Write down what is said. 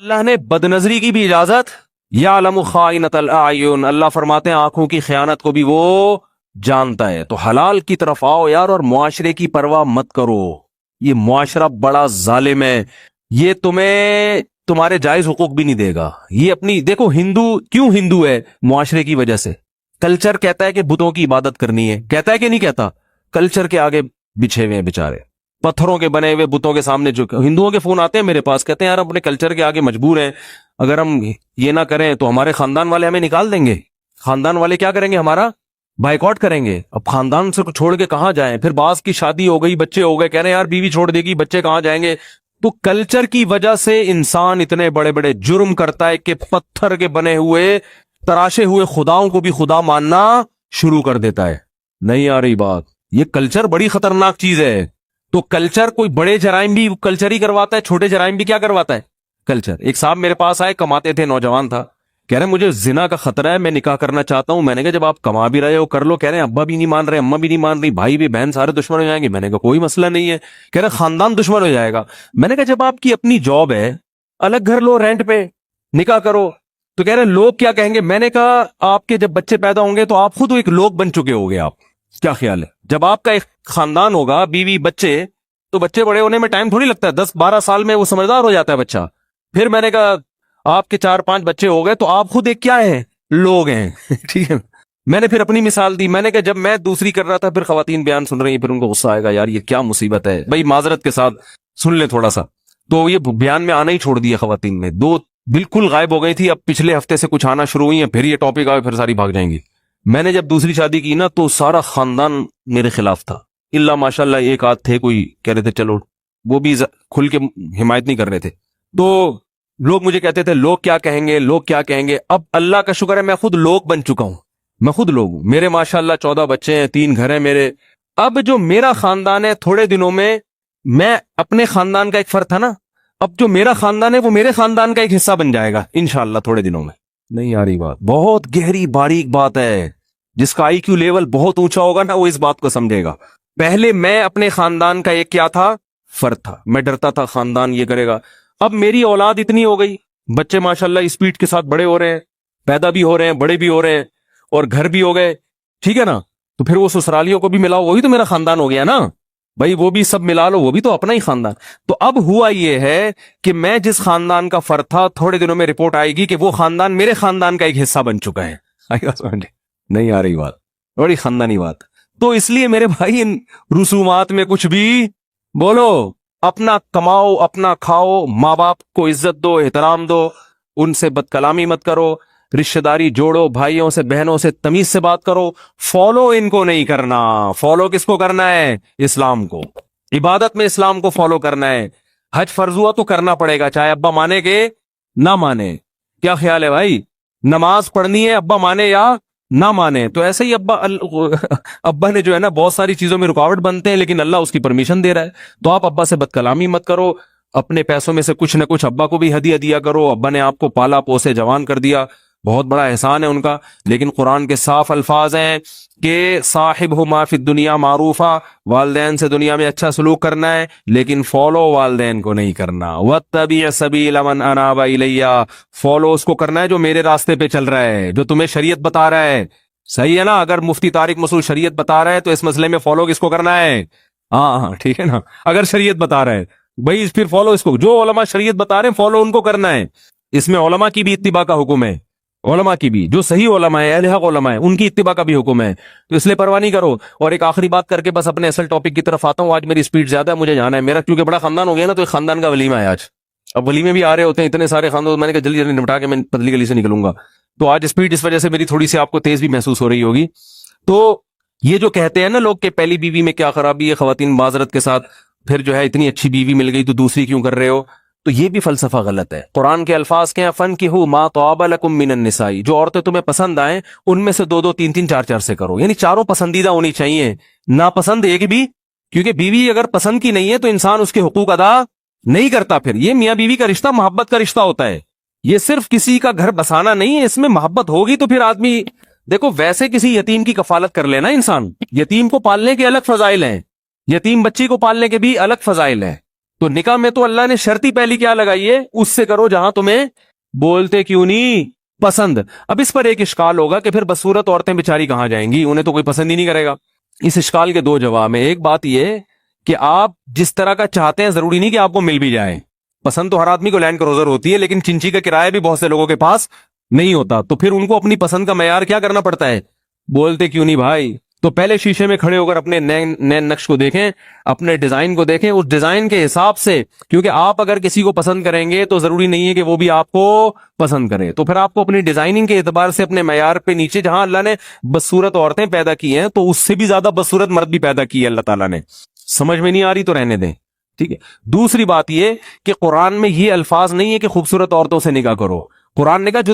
اللہ نے بد نظری کی بھی اجازت، یعلم خائنۃ الاعین، اللہ فرماتے ہیں آنکھوں کی خیانت کو بھی وہ جانتا ہے۔ تو حلال کی طرف آؤ یار، اور معاشرے کی پرواہ مت کرو۔ یہ معاشرہ بڑا ظالم ہے، یہ تمہیں تمہارے جائز حقوق بھی نہیں دے گا۔ یہ اپنی دیکھو، ہندو کیوں ہندو ہے؟ معاشرے کی وجہ سے۔ کلچر کہتا ہے کہ بتوں کی عبادت کرنی ہے، کہتا ہے کہ نہیں کہتا؟ کلچر کے آگے بچھے ہوئے ہیں بیچارے، پتھروں کے بنے ہوئے بتوں کے سامنے جو ہندوؤں کے فون آتے ہیں میرے پاس، کہتے ہیں یار ہم اپنے کلچر کے آگے مجبور ہیں، اگر ہم یہ نہ کریں تو ہمارے خاندان والے ہمیں نکال دیں گے۔ خاندان والے کیا کریں گے؟ ہمارا بائیکاٹ کریں گے۔ اب خاندان سے چھوڑ کے کہاں جائیں؟ پھر بعض کی شادی ہو گئی، بچے ہو گئے، کہہ رہے ہیں یار بیوی چھوڑ دے گی، بچے کہاں جائیں گے؟ تو کلچر کی وجہ سے انسان اتنے بڑے بڑے جرم کرتا ہے کہ پتھر کے بنے ہوئے تراشے ہوئے خداؤں کو بھی خدا ماننا شروع کر دیتا ہے۔ نہیں آ رہی بات؟ یہ کلچر بڑی خطرناک چیز ہے۔ تو کلچر کوئی بڑے جرائم بھی کلچر ہی کرواتا ہے، چھوٹے جرائم بھی کیا کرواتا ہے؟ کلچر۔ ایک صاحب میرے پاس آئے، کماتے تھے، نوجوان تھا، کہہ رہے ہیں مجھے زنا کا خطرہ ہے، میں نکاح کرنا چاہتا ہوں۔ میں نے کہا جب آپ کما بھی رہے ہو کر لو۔ کہہ رہے ہیں ابا بھی نہیں مان رہے، اماں بھی نہیں مان رہی، بھائی بھی، بہن سارے دشمن ہو جائیں گے۔ میں نے کہا کوئی مسئلہ نہیں ہے۔ کہہ رہے خاندان دشمن ہو جائے گا۔ میں نے کہا جب آپ کی اپنی جاب ہے، الگ گھر لو رینٹ پہ، نکاح کرو۔ تو کہہ رہے لوگ کیا کہیں گے؟ میں نے کہا آپ کے جب بچے پیدا ہوں گے تو آپ خود ایک لوگ بن چکے ہوگے۔ آپ کیا خیال ہے؟ جب آپ کا ایک خاندان ہوگا، بیوی بچے، تو بچے بڑے ہونے میں ٹائم تھوڑی لگتا ہے، 10-12 سال میں وہ سمجھدار ہو جاتا ہے بچہ۔ پھر میں نے کہا آپ کے 4-5 بچے ہو گئے تو آپ خود ایک کیا ہیں؟ لوگ ہیں۔ ٹھیک ہے۔ میں نے پھر اپنی مثال دی، میں نے کہا جب میں دوسری کر رہا تھا، پھر خواتین بیان سن رہی ہیں، پھر ان کو غصہ آئے گا یار یہ کیا مصیبت ہے۔ بھائی معذرت کے ساتھ سن لیں تھوڑا سا۔ تو یہ بیان میں آنا ہی چھوڑ دیا خواتین نے، 2 بالکل غائب ہو گئی تھی، اب پچھلے ہفتے سے کچھ آنا شروع ہوئی ہیں، پھر یہ ٹاپک آئے پھر ساری بھاگ جائیں گی۔ میں نے جب دوسری شادی کی نا تو سارا خاندان میرے خلاف تھا، اللہ ماشاء اللہ ایک آدھ تھے کوئی کہہ رہے تھے چلو، وہ بھی کھل کے حمایت نہیں کر رہے تھے۔ تو لوگ مجھے کہتے تھے لوگ کیا کہیں گے، لوگ کیا کہیں گے۔ اب اللہ کا شکر ہے میں خود لوگ بن چکا ہوں، میں خود لوگ ہوں۔ میرے ماشاءاللہ 14 بچے ہیں، 3 گھر ہیں میرے۔ اب جو میرا خاندان ہے، تھوڑے دنوں میں اپنے خاندان کا ایک فرد تھا نا، اب جو میرا خاندان ہے وہ میرے خاندان کا ایک حصہ بن جائے گا انشاءاللہ تھوڑے دنوں میں۔ نہیں آ رہی بات؟ بہت گہری باریک بات ہے، جس کا IQ لیول بہت اونچا ہوگا نا وہ اس بات کو سمجھے گا۔ پہلے میں اپنے خاندان کا ایک کیا تھا؟ فرد تھا، میں ڈرتا تھا خاندان یہ کرے گا۔ اب میری اولاد اتنی ہو گئی، بچے ماشاءاللہ اسپیڈ کے ساتھ بڑے ہو رہے ہیں، پیدا بھی ہو رہے ہیں، بڑے بھی ہو رہے ہیں، اور گھر بھی ہو گئے، ٹھیک ہے نا؟ تو پھر وہ سسرالیوں کو بھی ملاؤ، وہی تو میرا خاندان ہو گیا نا بھائی، وہ بھی سب ملا لو، وہ بھی تو اپنا ہی خاندان۔ تو اب ہوا یہ ہے کہ میں جس خاندان کا فرد تھا، تھوڑے دنوں میں رپورٹ آئے گی کہ وہ خاندان میرے خاندان کا ایک حصہ بن چکا ہے۔ نہیں آ رہی بات؟ بڑی خاندانی بات۔ تو اس لیے میرے بھائی ان رسومات میں کچھ بھی بولو، اپنا کماؤ، اپنا کھاؤ، ماں باپ کو عزت دو، احترام دو، ان سے بد کلامی مت کرو، رشتہ داری جوڑو، بھائیوں سے بہنوں سے تمیز سے بات کرو۔ فالو ان کو نہیں کرنا۔ فالو کس کو کرنا ہے؟ اسلام کو۔ عبادت میں اسلام کو فالو کرنا ہے۔ حج فرض ہوا تو کرنا پڑے گا، چاہے ابا مانے کہ نہ مانے۔ کیا خیال ہے بھائی؟ نماز پڑھنی ہے ابا مانے یا نہ مانے۔ تو ایسے ہی ابا نے جو ہے نا بہت ساری چیزوں میں رکاوٹ بنتے ہیں، لیکن اللہ اس کی پرمیشن دے رہا ہے، تو آپ ابا سے بد کلامی مت کرو۔ اپنے پیسوں میں سے کچھ نہ کچھ ابا کو بھی ہدیہ دیا کرو۔ ابا نے آپ کو پالا پوسے جوان کر دیا، بہت بڑا احسان ہے ان کا۔ لیکن قرآن کے صاف الفاظ ہیں کہ صاحبہما فی الدنیا معروفا، والدین سے دنیا میں اچھا سلوک کرنا ہے، لیکن فالو والدین کو نہیں کرنا۔ واتبع سبیل من اناب الی، فالو اس کو کرنا ہے جو میرے راستے پہ چل رہا ہے، جو تمہیں شریعت بتا رہا ہے۔ صحیح ہے نا؟ اگر مفتی طارق مسعود شریعت بتا رہا ہے تو اس مسئلے میں فالو کس کو کرنا ہے؟ ہاں ٹھیک ہے نا؟ اگر شریعت بتا رہا ہے بھائی پھر فالو اس کو، جو علماء شریعت بتا رہے ہیں فالو ان کو کرنا ہے۔ اس میں علماء کی بھی اتباع کا حکم ہے، علماء کی بھی، جو صحیح علماء ہیں، اہل حق علماء ہیں، ان کی اتباع کا بھی حکم ہے۔ تو اس لیے پرواہ نہیں کرو۔ اور ایک آخری بات کر کے بس اپنے اصل ٹاپک کی طرف آتا ہوں۔ آج میری سپیڈ زیادہ ہے، مجھے جانا ہے، میرا کیونکہ بڑا خاندان ہو گیا نا، تو ایک خاندان کا ولیمہ ہے آج۔ اب ولیمے بھی آ رہے ہوتے ہیں اتنے سارے خاندان، میں نے کہا جلدی جلدی نپٹا کے میں پتلی گلی سے نکلوں گا۔ تو آج سپیڈ اس وجہ سے میری تھوڑی سی آپ کو تیز بھی محسوس ہو رہی ہوگی۔ تو یہ جو کہتے ہیں نا لوگ کہ پہلی بیوی میں کیا خرابی ہے، خواتین معذرت کے ساتھ پھر جو ہے اتنی اچھی بیوی مل گئی تو دوسری کیوں کر رہے ہو، تو یہ بھی فلسفہ غلط ہے۔ قرآن کے الفاظ کے ہیں فَانكِحُوا مَا طَابَ لَكُم مِّنَ النِّسَاءِ، جو عورتیں تمہیں پسند آئیں ان میں سے 2 3 3 4 سے کرو، یعنی چاروں پسندیدہ ہونی چاہیے، ناپسند ایک بھی، کیونکہ بیوی اگر پسند کی نہیں ہے تو انسان اس کے حقوق ادا نہیں کرتا۔ پھر یہ میاں بیوی کا رشتہ محبت کا رشتہ ہوتا ہے، یہ صرف کسی کا گھر بسانا نہیں ہے، اس میں محبت ہوگی تو پھر آدمی دیکھو ویسے کسی یتیم کی کفالت کر لینا انسان، یتیم کو پالنے کے الگ فضائل ہیں، یتیم بچی کو پالنے کے بھی الگ فضائل ہیں، تو نکاح میں تو اللہ نے شرط ہی پہلی کیا لگائی ہے؟ اس سے کرو جہاں تمہیں بولتے کیوں نہیں پسند. اب اس پر ایک اشکال ہوگا کہ پھر بدصورت عورتیں بیچاری کہاں جائیں گی, انہیں تو کوئی پسند ہی نہیں کرے گا. اس اشکال کے دو جواب ہیں. ایک بات یہ کہ آپ جس طرح کا چاہتے ہیں ضروری نہیں کہ آپ کو مل بھی جائے. پسند تو ہر آدمی کو لینڈ کروزر ہوتی ہے, لیکن چنچی کا کرایہ بھی بہت سے لوگوں کے پاس نہیں ہوتا. تو پھر ان کو اپنی پسند کا معیار کیا کرنا پڑتا ہے؟ بولتے کیوں نہیں بھائی. تو پہلے شیشے میں کھڑے ہو کر اپنے نئے نقش کو دیکھیں, اپنے ڈیزائن کو دیکھیں, اس ڈیزائن کے حساب سے, کیونکہ آپ اگر کسی کو پسند کریں گے تو ضروری نہیں ہے کہ وہ بھی آپ کو پسند کرے. تو پھر آپ کو اپنی ڈیزائننگ کے اعتبار سے اپنے معیار پہ نیچے, جہاں اللہ نے بدصورت عورتیں پیدا کی ہیں تو اس سے بھی زیادہ بدصورت مرد بھی پیدا کی ہے اللہ تعالیٰ نے. سمجھ میں نہیں آ رہی تو رہنے دیں, ٹھیک ہے. دوسری بات یہ کہ قرآن میں یہ الفاظ نہیں ہے کہ خوبصورت عورتوں سے نکاح کرو. قرآن نے کہا جو